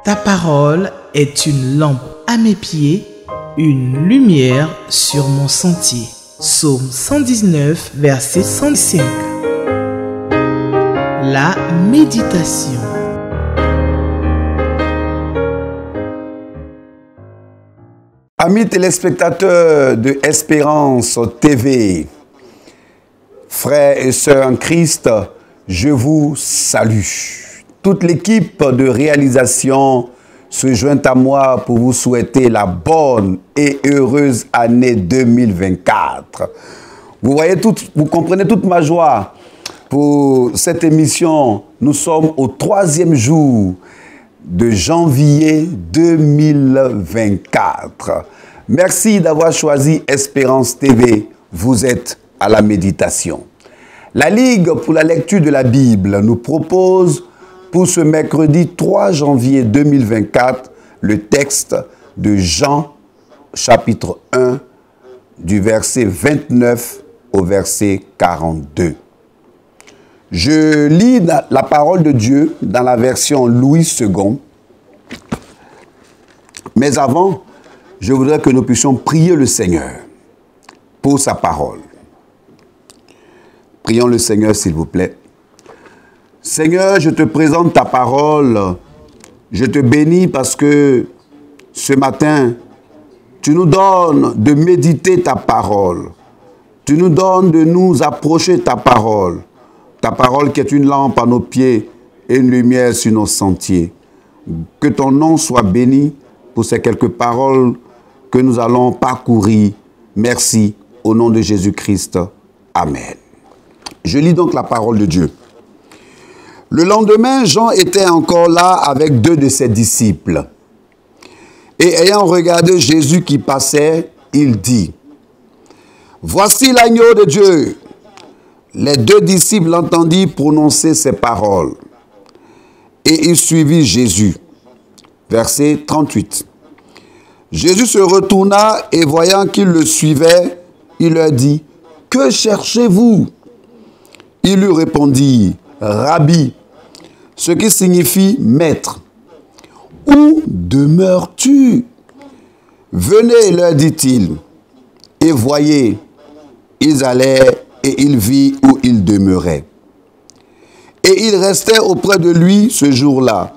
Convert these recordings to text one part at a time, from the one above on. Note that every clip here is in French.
Ta parole est une lampe à mes pieds, une lumière sur mon sentier. Psaume 119, verset 105. La méditation. Amis téléspectateurs de Espérance TV, frères et sœurs en Christ, je vous salue. Toute l'équipe de réalisation se joint à moi pour vous souhaiter la bonne et heureuse année 2024. Vous comprenez toute ma joie pour cette émission. Nous sommes au 3e jour de janvier 2024. Merci d'avoir choisi Espérance TV. Vous êtes à la méditation. La Ligue pour la lecture de la Bible nous propose pour ce mercredi 3 janvier 2024 le texte de Jean chapitre 1 du verset 29 au verset 42. Je lis la parole de Dieu dans la version Louis II. Mais avant, je voudrais que nous puissions prier le Seigneur pour sa parole. Prions le Seigneur, s'il vous plaît. Seigneur, je te présente ta parole. Je te bénis parce que ce matin, tu nous donnes de méditer ta parole. Tu nous donnes de nous approcher ta parole. Ta parole qui est une lampe à nos pieds et une lumière sur nos sentiers. Que ton nom soit béni pour ces quelques paroles que nous allons parcourir. Merci au nom de Jésus-Christ. Amen. Je lis donc la parole de Dieu. Le lendemain, Jean était encore là avec 2 de ses disciples. Et ayant regardé Jésus qui passait, il dit, « Voici l'agneau de Dieu. » Les 2 disciples l'entendirent prononcer ces paroles. Et ils suivirent Jésus. Verset 38. Jésus se retourna et voyant qu'ils le suivaient, il leur dit, « Que cherchez-vous » Ils lui répondirent, « Rabbi », ce qui signifie « maître ». « Où demeures-tu » ? « Venez, leur dit-il. Et voyez, ils allèrent et ils virent où il demeurait. Et ils restaient auprès de lui ce jour-là.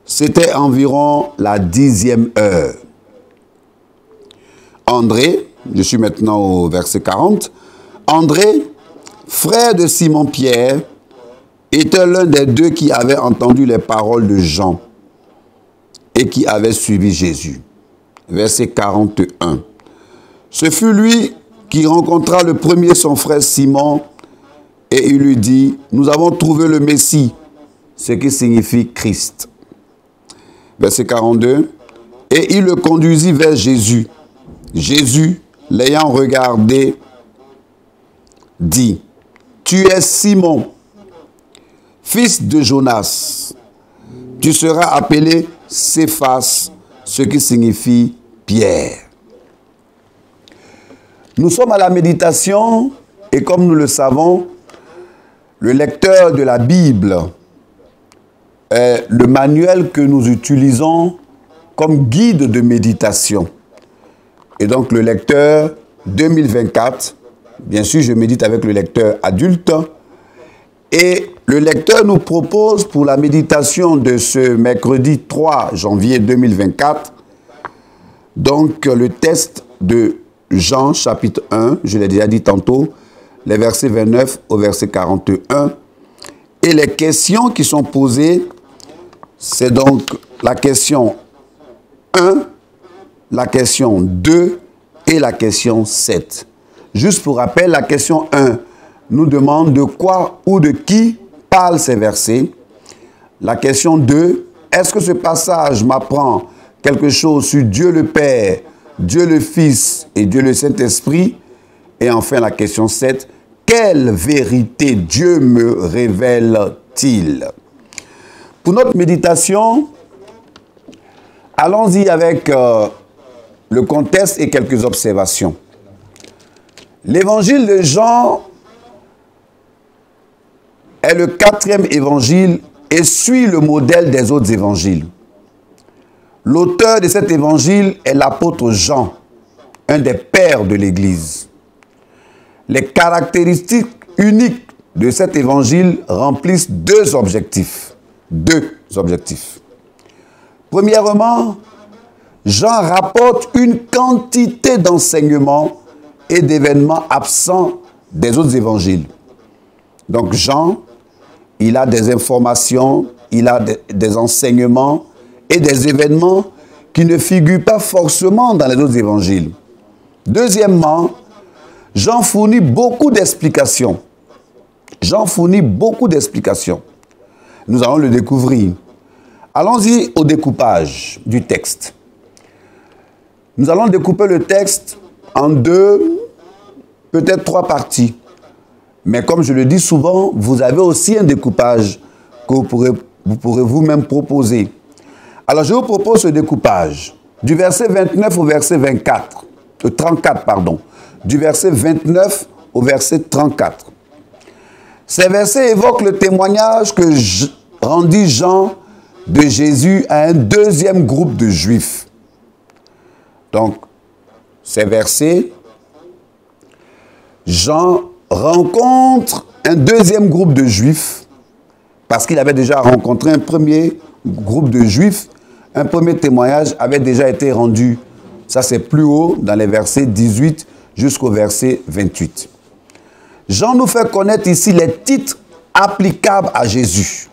C'était environ la 10e heure. André, je suis maintenant au verset 40, André, frère de Simon-Pierre, était l'un des 2 qui avaient entendu les paroles de Jean et qui avaient suivi Jésus. Verset 41. Ce fut lui qui rencontra le premier son frère Simon et il lui dit, « Nous avons trouvé le Messie », ce qui signifie Christ. Verset 42. Et il le conduisit vers Jésus. Jésus, l'ayant regardé, dit, « Tu es Simon, fils de Jonas. Tu seras appelé Céphas, ce qui signifie Pierre. » Nous sommes à la méditation et comme nous le savons, le lecteur de la Bible est le manuel que nous utilisons comme guide de méditation. Et donc le lecteur 2024, bien sûr je médite avec le lecteur adulte, et le lecteur nous propose pour la méditation de ce mercredi 3 janvier 2024, donc le texte de Jean chapitre 1, je l'ai déjà dit tantôt, les versets 29 au verset 41. Et les questions qui sont posées, c'est donc la question 1, la question 2 et la question 7. Juste pour rappel, la question 1 nous demande de quoi ou de qui parlent ces versets. La question 2, est-ce que ce passage m'apprend quelque chose sur Dieu le Père, Dieu le Fils et Dieu le Saint-Esprit? Et enfin la question 7, quelle vérité Dieu me révèle-t-il? Pour notre méditation, allons-y avec le contexte et quelques observations. L'évangile de Jean est le 4e évangile et suit le modèle des autres évangiles. L'auteur de cet évangile est l'apôtre Jean, un des pères de l'Église. Les caractéristiques uniques de cet évangile remplissent deux objectifs. Premièrement, Jean rapporte une quantité d'enseignements et d'événements absents des autres évangiles. Donc Jean, il a des informations, il a des enseignements et des événements qui ne figurent pas forcément dans les autres évangiles. Deuxièmement, Jean fournit beaucoup d'explications. Nous allons le découvrir. Allons-y au découpage du texte. Nous allons découper le texte en deux, peut-être trois parties. Mais comme je le dis souvent, vous avez aussi un découpage que vous pourrez vous-même proposer. Alors je vous propose ce découpage du verset 29 au verset 34, pardon. Du verset 29 au verset 34. Ces versets évoquent le témoignage que rendit Jean de Jésus à un deuxième groupe de Juifs. Donc, ces versets, Jean rencontre un deuxième groupe de Juifs parce qu'il avait déjà rencontré un premier groupe de Juifs. Un premier témoignage avait déjà été rendu. Ça, c'est plus haut dans les versets 18 jusqu'au verset 28. Jean nous fait connaître ici les titres applicables à Jésus.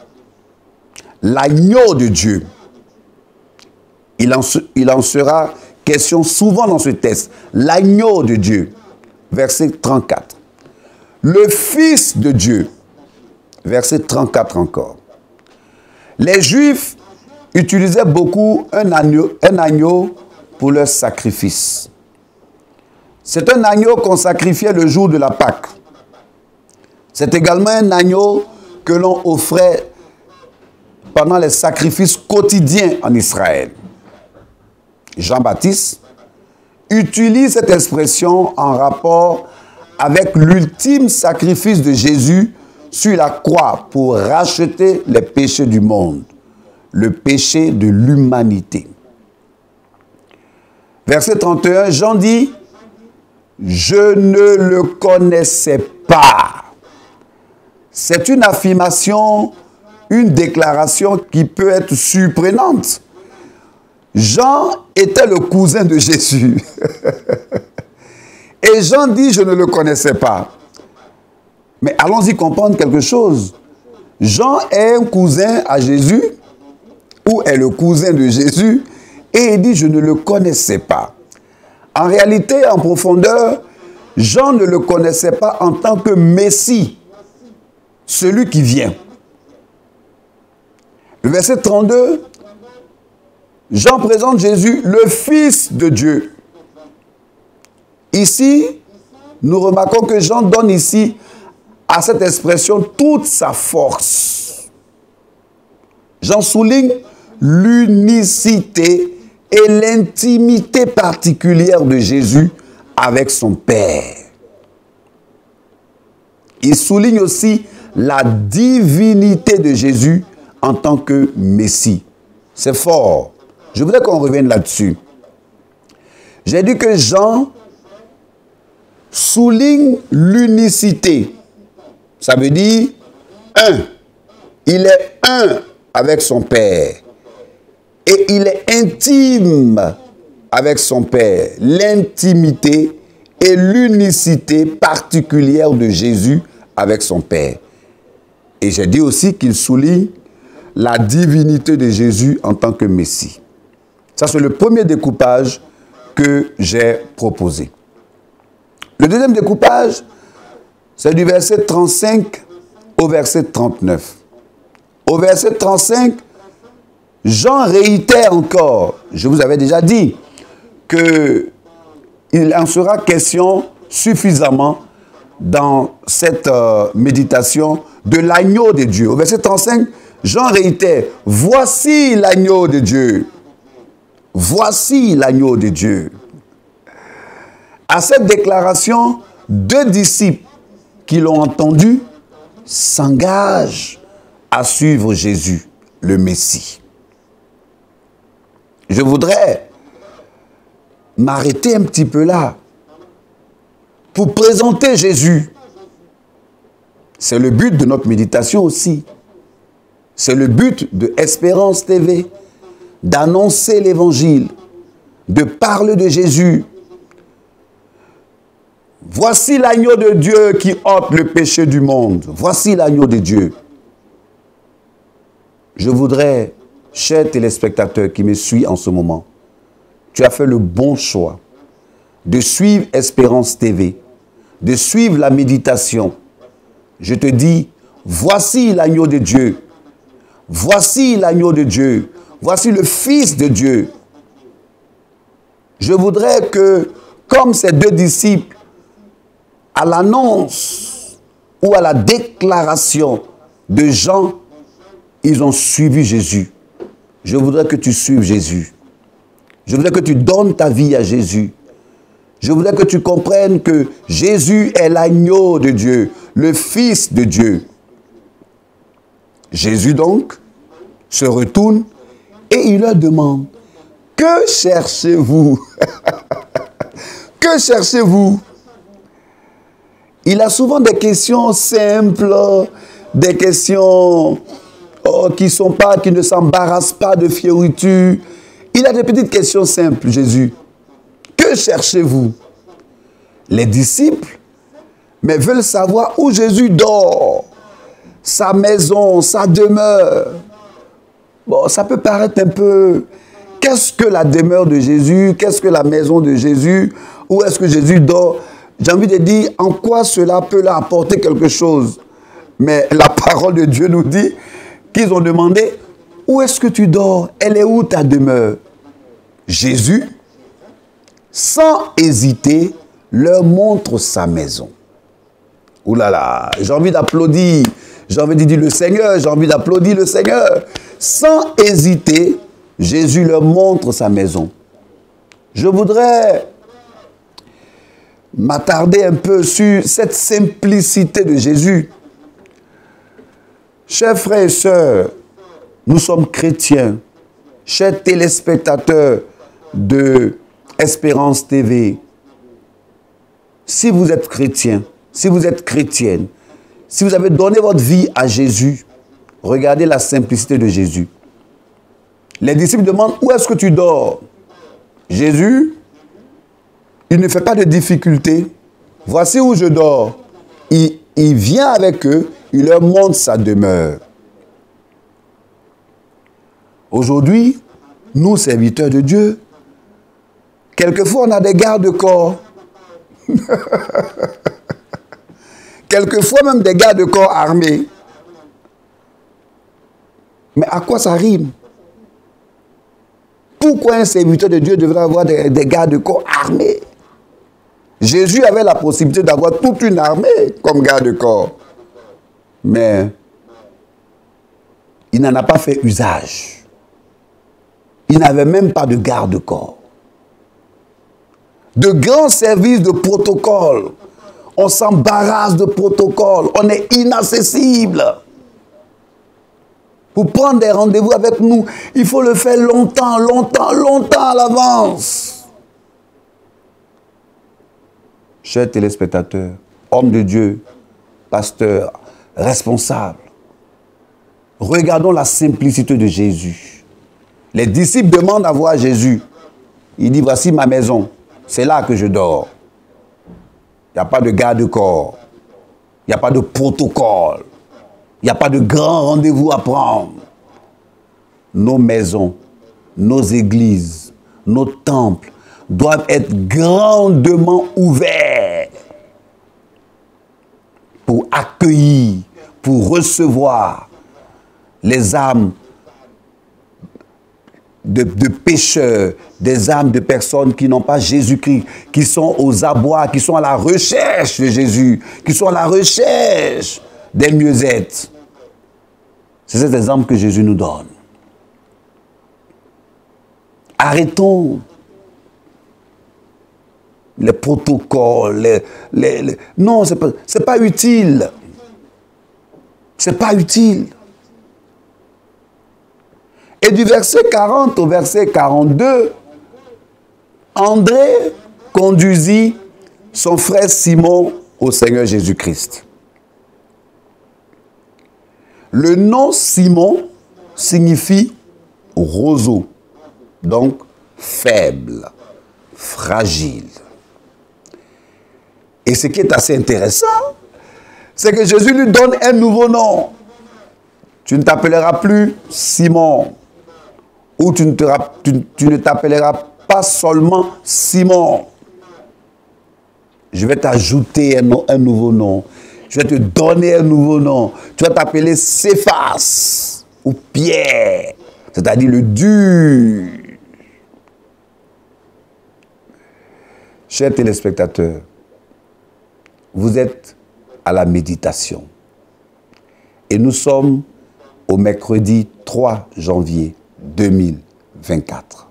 L'agneau de Dieu. Il en sera question souvent dans ce texte. L'agneau de Dieu. Verset 34. Le Fils de Dieu. Verset 34 encore. Les Juifs utilisaient beaucoup un agneau pour leur sacrifice. C'est un agneau qu'on sacrifiait le jour de la Pâque. C'est également un agneau que l'on offrait pendant les sacrifices quotidiens en Israël. Jean-Baptiste utilise cette expression en rapport avec l'ultime sacrifice de Jésus sur la croix pour racheter les péchés du monde, le péché de l'humanité. Verset 31, Jean dit, « Je ne le connaissais pas ». C'est une affirmation, une déclaration qui peut être surprenante. Jean était le cousin de Jésus. Et Jean dit, je ne le connaissais pas. Mais allons-y comprendre quelque chose. Jean est un cousin à Jésus, ou est le cousin de Jésus, et il dit, je ne le connaissais pas. En réalité, en profondeur, Jean ne le connaissait pas en tant que Messie, celui qui vient. Le verset 32, Jean présente Jésus, le Fils de Dieu. Ici, nous remarquons que Jean donne ici à cette expression toute sa force. Jean souligne l'unicité et l'intimité particulière de Jésus avec son Père. Il souligne aussi la divinité de Jésus en tant que Messie. C'est fort. Je voudrais qu'on revienne là-dessus. J'ai dit que Jean souligne l'unicité. Ça veut dire un. Il est un avec son Père. Et il est intime avec son Père. L'intimité et l'unicité particulière de Jésus avec son Père. Et j'ai dit aussi qu'il souligne la divinité de Jésus en tant que Messie. Ça, c'est le premier découpage que j'ai proposé. Le deuxième découpage, c'est du verset 35 au verset 39. Au verset 35, Jean réitère encore, je vous avais déjà dit, qu'il en sera question suffisamment dans cette méditation de l'agneau de Dieu. Au verset 35, Jean réitère, « Voici l'agneau de Dieu. Voici l'agneau de Dieu. » À cette déclaration, deux disciples qui l'ont entendu s'engagent à suivre Jésus, le Messie. Je voudrais m'arrêter un petit peu là pour présenter Jésus. C'est le but de notre méditation aussi. C'est le but de Espérance TV, d'annoncer l'évangile, de parler de Jésus. Voici l'agneau de Dieu qui ôte le péché du monde. Voici l'agneau de Dieu. Je voudrais, cher téléspectateur qui me suit en ce moment, tu as fait le bon choix de suivre Espérance TV, de suivre la méditation. Je te dis, voici l'agneau de Dieu. Voici l'agneau de Dieu. Voici le Fils de Dieu. Je voudrais que, comme ces deux disciples, à l'annonce ou à la déclaration de Jean, ils ont suivi Jésus. Je voudrais que tu suives Jésus. Je voudrais que tu donnes ta vie à Jésus. Je voudrais que tu comprennes que Jésus est l'agneau de Dieu, le Fils de Dieu. Jésus donc se retourne et il leur demande, que cherchez-vous? Que cherchez-vous? Il a souvent des questions simples, des questions qui ne s'embarrassent pas de fioriture. Il a des petites questions simples, Jésus. Que cherchez-vous? Les disciples, mais veulent savoir où Jésus dort, sa maison, sa demeure. Bon, ça peut paraître un peu... Qu'est-ce que la demeure de Jésus? Qu'est-ce que la maison de Jésus? Où est-ce que Jésus dort? J'ai envie de dire, en quoi cela peut leur apporter quelque chose? Mais la parole de Dieu nous dit qu'ils ont demandé, où est-ce que tu dors? Elle est où ta demeure? Jésus, sans hésiter, leur montre sa maison. Ouh là là, j'ai envie d'applaudir. J'ai envie de dire le Seigneur, j'ai envie d'applaudir le Seigneur. Sans hésiter, Jésus leur montre sa maison. Je voudrais m'attarder un peu sur cette simplicité de Jésus. Chers frères et sœurs, nous sommes chrétiens. Chers téléspectateurs de Espérance TV, si vous êtes chrétien, si vous êtes chrétienne, si vous avez donné votre vie à Jésus, regardez la simplicité de Jésus. Les disciples demandent, où est-ce que tu dors? Jésus, il ne fait pas de difficulté. Voici où je dors. Il vient avec eux, il leur montre sa demeure. Aujourd'hui, nous, serviteurs de Dieu, quelquefois on a des gardes-corps. Quelquefois même des gardes-corps armés. Mais à quoi ça rime? Pourquoi un serviteur de Dieu devrait avoir des gardes-corps armés? Jésus avait la possibilité d'avoir toute une armée comme garde-corps. Mais il n'en a pas fait usage. Il n'avait même pas de garde-corps. De grands services de protocole. On s'embarrasse de protocole. On est inaccessible. Pour prendre des rendez-vous avec nous, il faut le faire longtemps à l'avance. Chers téléspectateurs, hommes de Dieu, pasteurs, responsables, regardons la simplicité de Jésus. Les disciples demandent à voir Jésus. Il dit, voici ma maison, c'est là que je dors. Il n'y a pas de garde-corps, il n'y a pas de protocole, il n'y a pas de grand rendez-vous à prendre. Nos maisons, nos églises, nos temples doivent être grandement ouverts pour accueillir, pour recevoir les âmes de pécheurs, des âmes de personnes qui n'ont pas Jésus-Christ, qui sont aux abois, qui sont à la recherche de Jésus, qui sont à la recherche des mieux-être. C'est cet exemple que Jésus nous donne. Arrêtons les protocoles, non, c'est pas utile. C'est pas utile. Et du verset 40 au verset 42, André conduisit son frère Simon au Seigneur Jésus-Christ. Le nom Simon signifie roseau, donc faible, fragile. Et ce qui est assez intéressant, c'est que Jésus lui donne un nouveau nom. Tu ne t'appelleras plus Simon, ou tu ne t'appelleras pas seulement Simon. Je vais t'ajouter un nouveau nom. Je vais te donner un nouveau nom. Tu vas t'appeler Céphas, ou Pierre, c'est-à-dire le dur. Chers téléspectateurs, vous êtes à la méditation. Et nous sommes au mercredi 3 janvier 2024.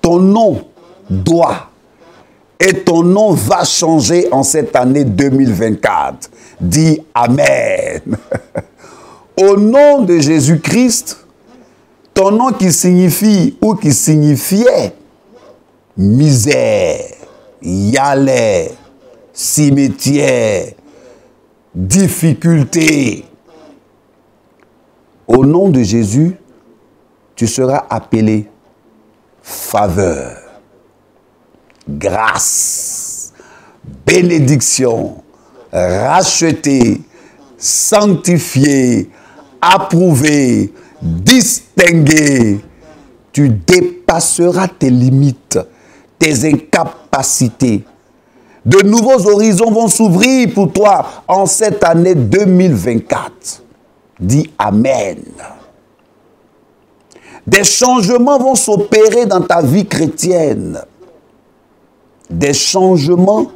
Ton nom doit et ton nom va changer en cette année 2024. Dis Amen. Au nom de Jésus-Christ, ton nom qui signifie ou qui signifiait misère, yalais, cimetière, difficulté. Au nom de Jésus, tu seras appelé faveur, grâce, bénédiction, racheté, sanctifié, approuvé, distingué. Tu dépasseras tes limites, tes incapacités. De nouveaux horizons vont s'ouvrir pour toi en cette année 2024. Dis Amen. Des changements vont s'opérer dans ta vie chrétienne. Des changements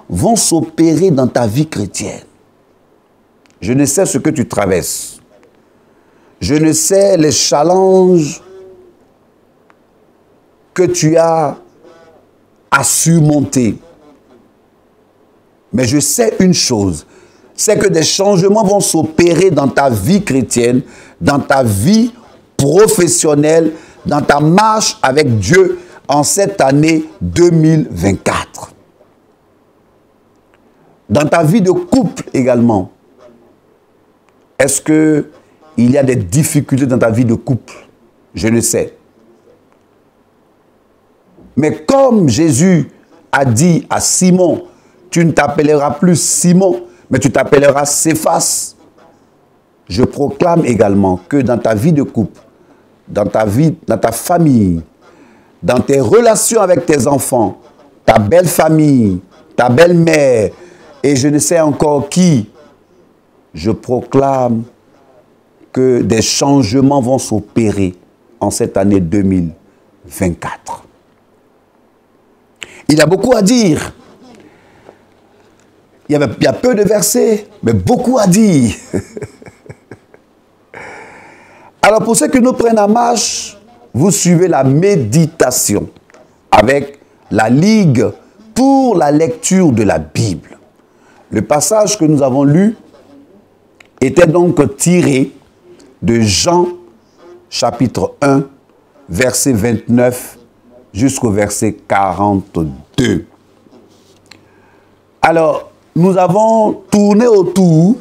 vont s'opérer dans ta vie chrétienne. Je ne sais ce que tu traverses. Je ne sais les challenges que tu as à surmonter. Mais je sais une chose, c'est que des changements vont s'opérer dans ta vie chrétienne, dans ta vie professionnelle, dans ta marche avec Dieu en cette année 2024. Dans ta vie de couple également. Est-ce qu'il y a des difficultés dans ta vie de couple? Je le sais. Mais comme Jésus a dit à Simon, tu ne t'appelleras plus Simon, mais tu t'appelleras Céphas. Je proclame également que dans ta vie de couple, dans ta vie, dans ta famille, dans tes relations avec tes enfants, ta belle famille, ta belle-mère, et je ne sais encore qui, je proclame que des changements vont s'opérer en cette année 2024. Il y a beaucoup à dire. Il y a peu de versets, mais beaucoup à dire. Alors pour ceux qui nous prennent en marche, vous suivez la méditation avec la Ligue pour la lecture de la Bible. Le passage que nous avons lu était donc tiré de Jean chapitre 1, verset 29 jusqu'au verset 42. Alors, nous avons tourné autour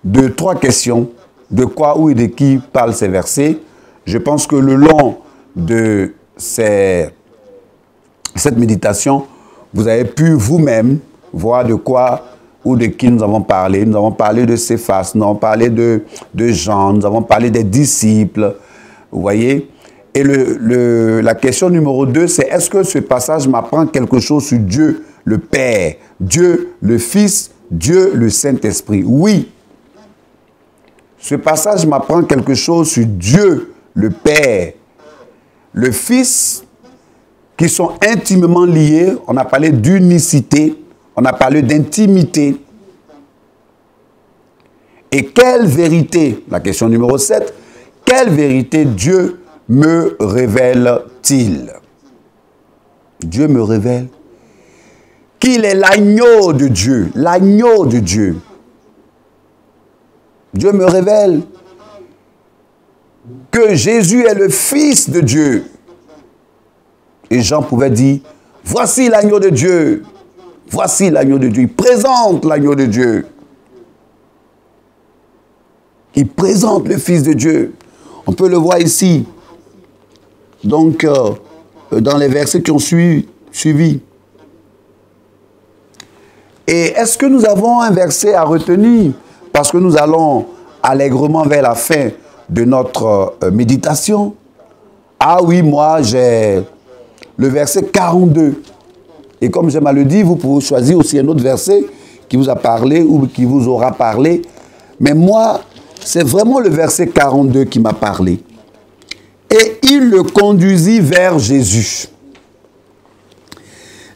de 3 questions. De quoi, où et de qui parlent ces versets. Je pense que le long de cette méditation, vous avez pu vous-même voir de quoi ou de qui nous avons parlé. Nous avons parlé de Céphas, nous avons parlé de Jean, nous avons parlé des disciples. Vous voyez? Et la question numéro 2, c'est est-ce que ce passage m'apprend quelque chose sur Dieu le Père, Dieu le Fils, Dieu le Saint-Esprit? Oui. Ce passage m'apprend quelque chose sur Dieu le Père, le Fils, qui sont intimement liés. On a parlé d'unicité, on a parlé d'intimité. Et quelle vérité, la question numéro 7, quelle vérité Dieu me révèle-t-il? Dieu me révèle qu'il est l'agneau de Dieu, l'agneau de Dieu. Dieu me révèle que Jésus est le Fils de Dieu. Et Jean pouvait dire, voici l'agneau de Dieu. Voici l'agneau de Dieu. Il présente l'agneau de Dieu. Il présente le Fils de Dieu. On peut le voir ici. Donc, dans les versets qui ont suivi. Et est-ce que nous avons un verset à retenir? Parce que nous allons allègrement vers la fin de notre méditation. Ah oui, moi j'ai le verset 42. Et comme j'aime à le dire, vous pouvez choisir aussi un autre verset qui vous a parlé ou qui vous aura parlé. Mais moi, c'est vraiment le verset 42 qui m'a parlé. Et il le conduisit vers Jésus.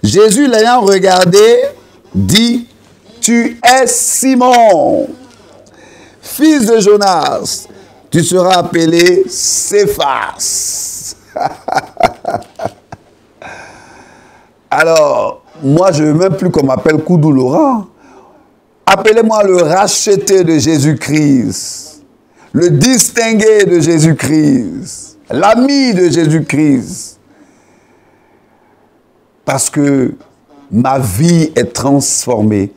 Jésus, l'ayant regardé, dit, tu es Simon, fils de Jonas, tu seras appelé Céphas. Alors, moi, je ne veux même plus qu'on m'appelle Koudou Laurent. Appelez-moi le racheté de Jésus-Christ, le distingué de Jésus-Christ, l'ami de Jésus-Christ. Parce que ma vie est transformée.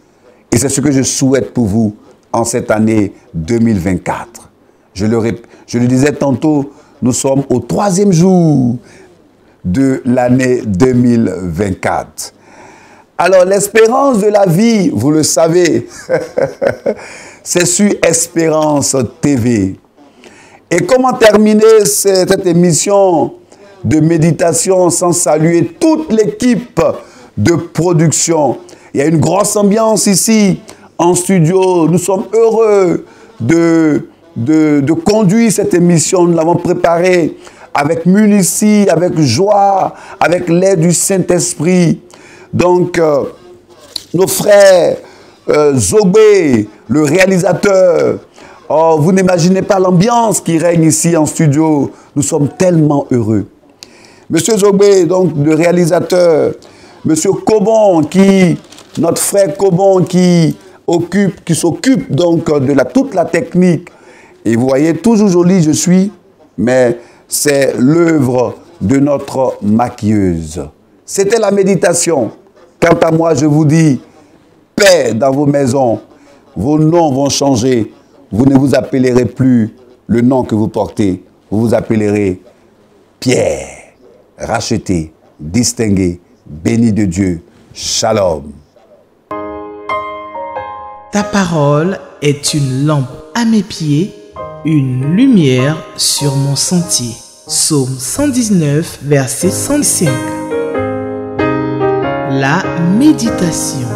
Et c'est ce que je souhaite pour vous en cette année 2024. Je le disais tantôt, nous sommes au 3e jour de l'année 2024. Alors, l'espérance de la vie, vous le savez, c'est sur Espérance TV. Et comment terminer cette émission de méditation sans saluer toute l'équipe de production? Il y a une grosse ambiance ici, en studio. Nous sommes heureux de conduire cette émission. Nous l'avons préparée avec munici, avec joie, avec l'aide du Saint-Esprit. Donc, nos frères, Zogbe, le réalisateur, oh, vous n'imaginez pas l'ambiance qui règne ici en studio. Nous sommes tellement heureux. Monsieur Zogbe, donc, le réalisateur, Monsieur Cobon, notre frère Cobon, qui s'occupe donc de toute la technique. Et vous voyez, toujours joli je suis, mais c'est l'œuvre de notre maquilleuse. C'était la méditation. Quant à moi, je vous dis, paix dans vos maisons. Vos noms vont changer. Vous ne vous appellerez plus le nom que vous portez. Vous vous appellerez Pierre, racheté, distingué, béni de Dieu. Shalom. Ta parole est une lampe à mes pieds, une lumière sur mon sentier. Psaume 119, verset 105. La méditation.